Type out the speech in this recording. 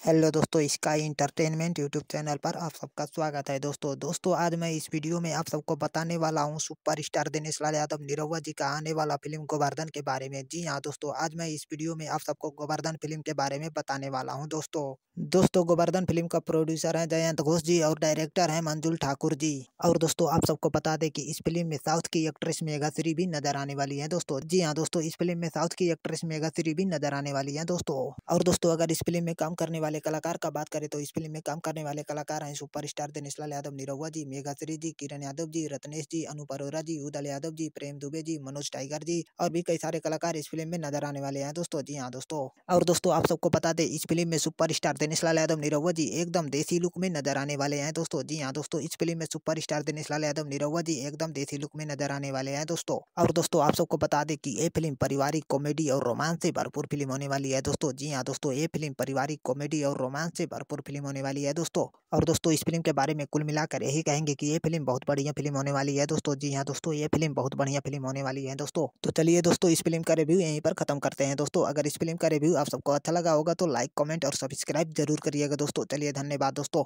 Hello दोस्तों, sky entertainment YouTube channel पर आप सबका स्वागत है। दोस्तों आज मैं इस वीडियो में आप सबको बताने वाला हूं सुपरस्टार दिनेश लाल यादव निरहुआ जी का आने वाला फिल्म गोवर्धन के बारे में। जी हां दोस्तों, आज मैं इस वीडियो में आप सबको गोवर्धन फिल्म के बारे में बताने वाला हूं। दोस्तों गोवर्धन फिल्म का प्रोड्यूसर है जयंत घोष जी और डायरेक्टर है मंजुल ठाकुर जी। और दोस्तों आप सबको बता दें कि इस फिल्म में साउथ की एक्ट्रेस मेघाश्री भी नजर आने वाली है दोस्तों। जी हाँ दोस्तों, इस फिल्म में साउथ की एक्ट्रेस मेघाश्री भी नजर आने वाली है दोस्तों। और दोस्तों अगर इस फिल्म में काम करने वाले कलाकार का बात करें तो इस फिल्म में काम करने वाले कलाकार हैं सुपरस्टार दिनेश लाल यादव निरहुआ जी, मेघाश्री जी, किरण यादव जी, रत्नेश जी, अनूप अरोरा जी, उदल यादव जी, प्रेम दुबे जी, मनोज टाइगर जी और भी कई सारे कलाकार इस फिल्म में नजर आने वाले हैं दोस्तों। जी हाँ दोस्तों, और दोस्तों आप सबको बता दें इस फिल्म में सुपरस्टार दिनेश लाल यादव निरहुआ जी एकदम देसी लुक में नजर आने वाले हैं दोस्तों। जी हाँ दोस्तों, इस फिल्म में सुपरस्टार दिनेश लाल यादव निरहुआ जी एकदम देसी लुक में नजर आने वाले हैं दोस्तों। और दोस्तों आप सबको बता दें कि ये फिल्म पारिवारिक कॉमेडी और रोमांस से भरपूर फिल्म होने वाली है दोस्तों। जी हाँ दोस्तों, ये फिल्म पारिवारिक कॉमेडी और रोमांस से भरपूर फिल्म होने वाली है दोस्तों। और दोस्तों इस फिल्म के बारे में कुल मिलाकर यही कहेंगे कि ये फिल्म बहुत बढ़िया फिल्म होने वाली है दोस्तों। जी हाँ दोस्तों, ये फिल्म बहुत बढ़िया फिल्म होने वाली है दोस्तों। तो चलिए दोस्तों इस फिल्म का रिव्यू यहीं पर खत्म करते हैं दोस्तों। अगर इस फिल्म का रिव्यू आप सबको अच्छा लगा होगा तो लाइक, कमेंट और सब्सक्राइब जरूर करिएगा दोस्तों। चलिए धन्यवाद दोस्तों।